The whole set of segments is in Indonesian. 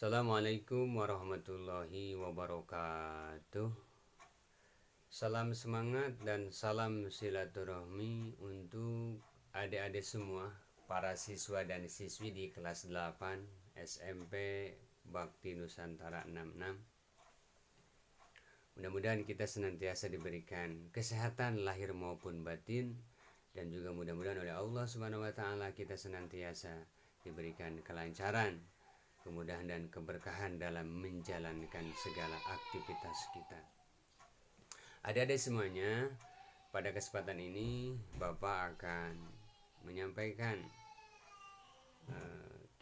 Assalamualaikum warahmatullahi wabarakatuh. Salam semangat dan salam silaturahmi untuk adik-adik semua, para siswa dan siswi di kelas 8 SMP Bakti Nusantara 66. Mudah-mudahan kita senantiasa diberikan kesehatan lahir maupun batin, dan juga mudah-mudahan oleh Allah Subhanahu wa taala kita senantiasa diberikan kelancaran, kemudahan dan keberkahan dalam menjalankan segala aktivitas kita. Adik-adik semuanya, pada kesempatan ini Bapak akan menyampaikan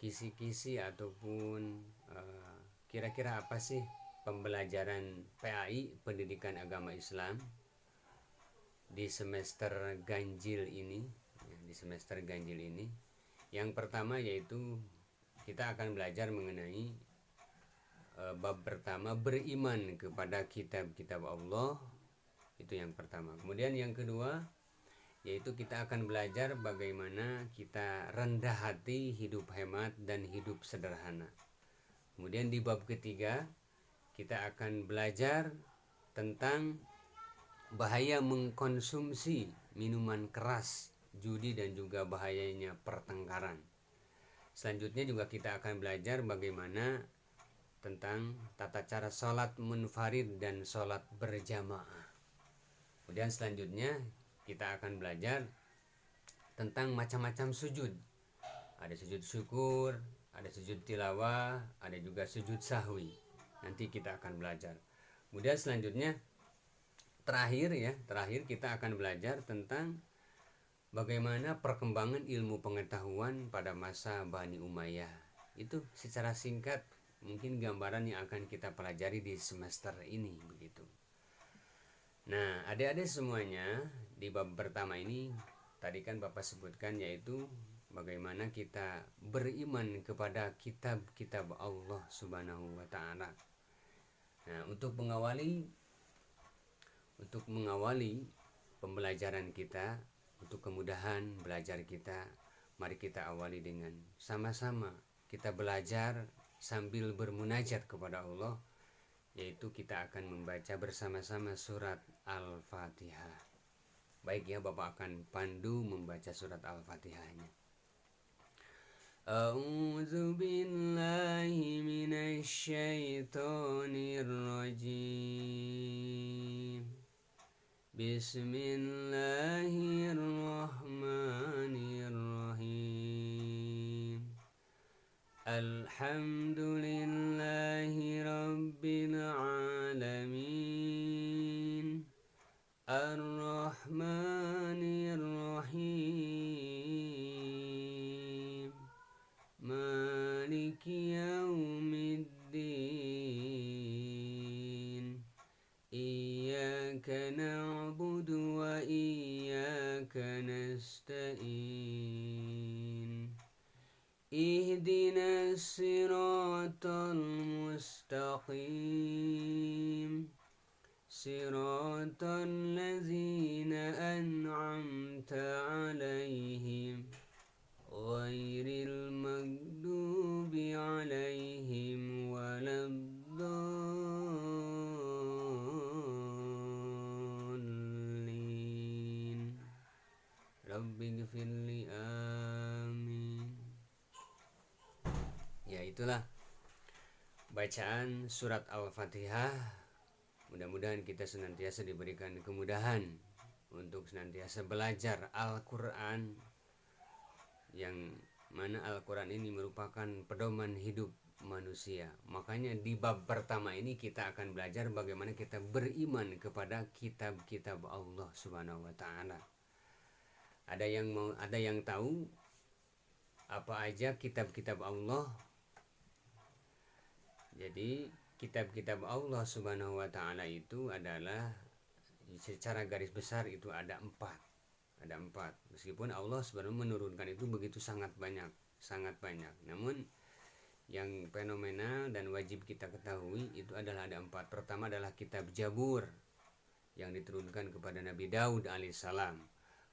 kisi-kisi ataupun kira-kira apa sih pembelajaran PAI, Pendidikan Agama Islam, di semester ganjil ini. Yang pertama yaitu kita akan belajar mengenai bab pertama, beriman kepada kitab-kitab Allah. Itu yang pertama. Kemudian yang kedua yaitu kita akan belajar bagaimana kita rendah hati, hidup hemat, dan hidup sederhana. Kemudian di bab ketiga kita akan belajar tentang bahaya mengkonsumsi minuman keras, judi, dan juga bahayanya pertengkaran. Selanjutnya juga kita akan belajar bagaimana tentang tata cara sholat munfarid dan sholat berjamaah. Kemudian selanjutnya kita akan belajar tentang macam-macam sujud. Ada sujud syukur, ada sujud tilawah, ada juga sujud sahwi. Nanti kita akan belajar. Kemudian selanjutnya terakhir kita akan belajar tentang bagaimana perkembangan ilmu pengetahuan pada masa Bani Umayyah. Itu secara singkat mungkin gambaran yang akan kita pelajari di semester ini begitu. Nah, adik-adik semuanya, di bab pertama ini tadi kan Bapak sebutkan, yaitu bagaimana kita beriman kepada kitab-kitab Allah Subhanahu wa taala. Nah, untuk mengawali pembelajaran kita, untuk kemudahan belajar kita, mari kita awali dengan sama-sama kita belajar sambil bermunajat kepada Allah, yaitu kita akan membaca bersama-sama surat Al-Fatihah. Baik ya, Bapak akan pandu membaca surat Al-Fatihahnya. A'udzu billahi minasy syaithanir rajim. Bismillahirrahmanirrahim. Alhamdulillahi rabbil alamin. Ar-Rahmanir-Rahim. Maliki yaumiddin. Iyyaka na'budu wa iyyaka nasta'in. Ihdinas siratal mustaqim. Siratal ladzina an'amta 'alaihim ghairil maghdubi 'alaihim waladdallin. Rabbighfirli, amin. Ya, itulah bacaan surat Al-Fatihah. Mudah-mudahan kita senantiasa diberikan kemudahan untuk senantiasa belajar Al-Quran, yang mana Al-Quran ini merupakan pedoman hidup manusia. Makanya di bab pertama ini kita akan belajar bagaimana kita beriman kepada kitab-kitab Allah Subhanahu wa taala. Ada yang tahu apa aja kitab-kitab Allah? Jadi kitab-kitab Allah Subhanahu wa taala itu adalah secara garis besar itu ada empat. Meskipun Allah sebenarnya menurunkan itu begitu sangat banyak. Namun yang fenomenal dan wajib kita ketahui itu adalah ada empat. Pertama adalah kitab Jabur yang diturunkan kepada Nabi Daud alaihissalam.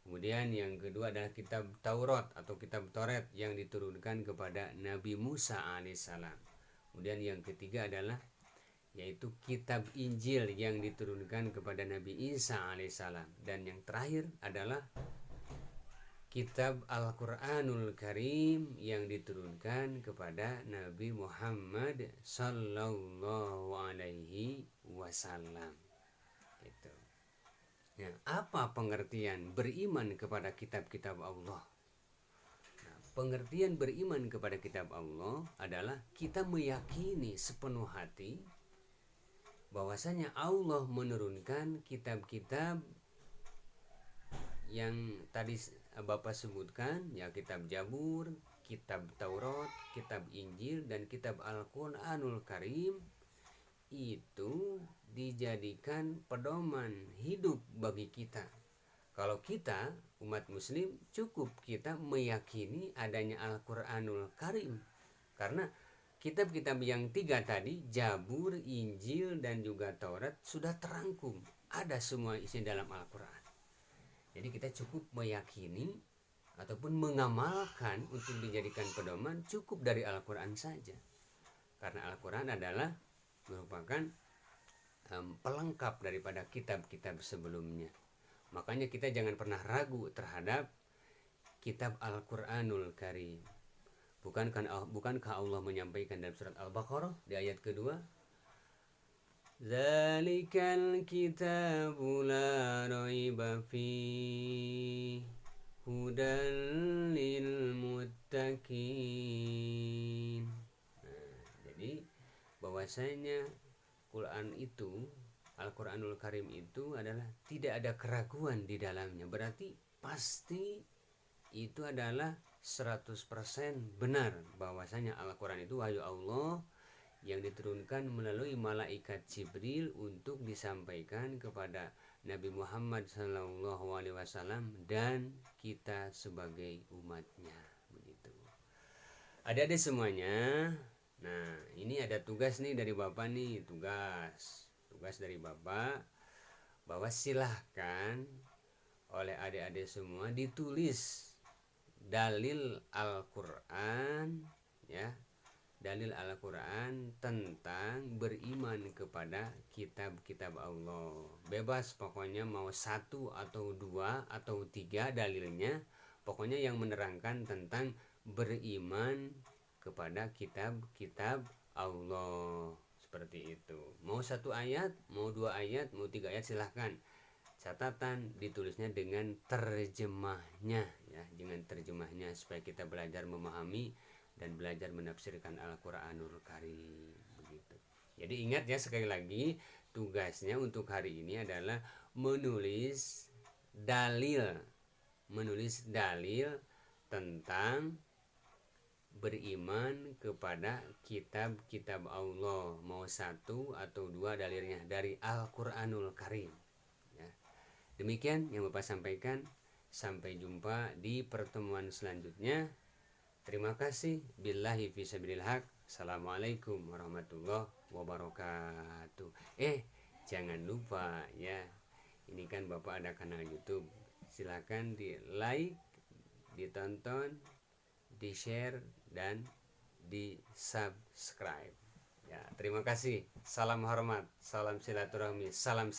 Kemudian yang kedua adalah kitab Taurat atau kitab Toret yang diturunkan kepada Nabi Musa alaihissalam. Kemudian yang ketiga adalah yaitu kitab Injil yang diturunkan kepada Nabi Isa alaihissalam. Dan yang terakhir adalah kitab Al-Quranul Karim yang diturunkan kepada Nabi Muhammad sallallahu alaihi wasallam. Gitu. Nah, apa pengertian beriman kepada kitab-kitab Allah? Nah, pengertian beriman kepada kitab Allah adalah kita meyakini sepenuh hati bahwasanya Allah menurunkan kitab-kitab yang tadi Bapak sebutkan, ya kitab Jabur, kitab Taurat, kitab Injil, dan kitab Al-Quranul Karim itu dijadikan pedoman hidup bagi kita. Kalau kita umat muslim cukup kita meyakini adanya Al-Quranul Karim, karena kitab-kitab yang tiga tadi, Jabur, Injil, dan juga Taurat sudah terangkum, ada semua isi dalam Al-Quran. Jadi kita cukup meyakini ataupun mengamalkan untuk dijadikan pedoman cukup dari Al-Quran saja. Karena Al-Quran adalah merupakan pelengkap daripada kitab-kitab sebelumnya. Makanya kita jangan pernah ragu terhadap kitab Al-Quranul Karim. Bukankah Allah menyampaikan dalam surat Al-Baqarah di ayat kedua, Zalikal kitabu la raiba fihi hudal lil muttaqin. Jadi bahwasanya Quran itu, Al-Quranul Karim itu adalah tidak ada keraguan di dalamnya. Berarti pasti itu adalah 100% benar bahwasanya Al-Quran itu wahyu Allah yang diturunkan melalui malaikat Jibril untuk disampaikan kepada Nabi Muhammad SAW dan kita sebagai umatnya. Begitu. Adik-adik semuanya, nah ini ada tugas nih dari Bapak nih, tugas dari Bapak, bahwa silahkan oleh adik-adik semua ditulis dalil Al-Quran, ya, dalil Al-Quran tentang beriman kepada kitab-kitab Allah. Bebas pokoknya, mau 1 atau 2 atau 3 dalilnya, pokoknya yang menerangkan tentang beriman kepada kitab-kitab Allah. Seperti itu. Mau 1 ayat, mau 2 ayat, mau 3 ayat, silahkan. Catatan ditulisnya dengan terjemahnya, ya, dengan terjemahnya supaya kita belajar memahami dan belajar menafsirkan Al-Quranul Karim. Begitu. Jadi ingat ya, sekali lagi tugasnya untuk hari ini adalah menulis dalil tentang beriman kepada kitab-kitab Allah, mau 1 atau 2 dalilnya dari Al-Quranul Karim. Ya. Demikian yang Bapak sampaikan. Sampai jumpa di pertemuan selanjutnya. Terima kasih. Billahi fisabilil haq. Assalamualaikum warahmatullahi wabarakatuh. Jangan lupa ya, ini kan Bapak ada kanal YouTube. Silakan di like, ditonton, di share, dan di subscribe. Ya, terima kasih. Salam hormat, salam silaturahmi, salam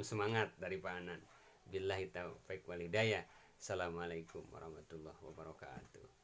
semangat dari Pak Anan. Billahi taufiq wal hidayah. Assalamualaikum warahmatullahi wabarakatuh.